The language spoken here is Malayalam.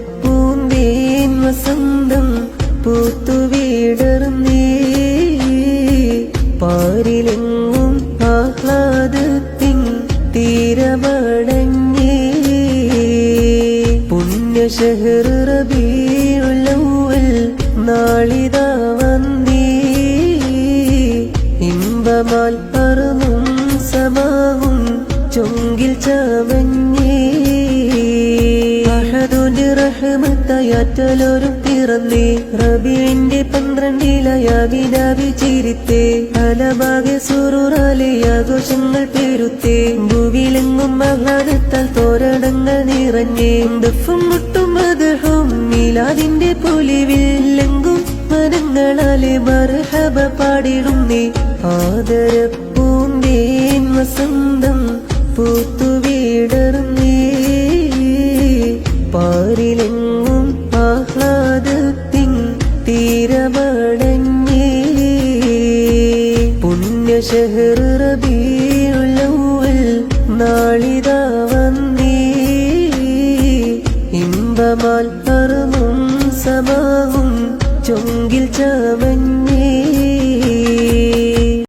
ആദരപ്പൂന്തേൻ വസന്തം പൂത്തുവീടർന്നേ പാരിലെങ്ങും ആഹ്ലാദത്തിൻ തീരമടങ്ങേ പുണ്യശഹർ റബീഉൽ അവ്വൽ നാളിതാ വന്നേ ഇമ്പമാൽ അർന്നും സമാവും ചൊങ്കിൽ ചമഞ്ഞേ അഹദുന്റെ റഹ്മത്തായാറ്റലോരും പിറന്നേ റബീഇന്റെ 12 ചിരിത്തേ അലമാകെ സുറൂറാലെ ആഘോഷങ്ങൾ പെരുത്തേ ഭൂവിലെങ്ങും ആഹ്ലാദത്താൽ തോരണങ്ങൾ നിറഞ്ഞേ ദഫും മുട്ടും മദ്ഹും മീലാദിന്റെ പൊലിവിലെങ്കും മനങ്ങളാലെ മർഹബ പാടിടുന്നേ ആദരപ്പൂന്തേൻ വസന്തം പൂത്തുവീടർന്നേ പാരിലെങ്ങും ആഹ്ലാദത്തിൻ തീരമടങ്ങേ പുണ്യശഹർ റബീഉൽ അവ്വൽ നാളിതാ വന്നേ ഇമ്പമാൽ അർന്നും സമാവും ചൊങ്കിൽ ചമഞ്ഞേ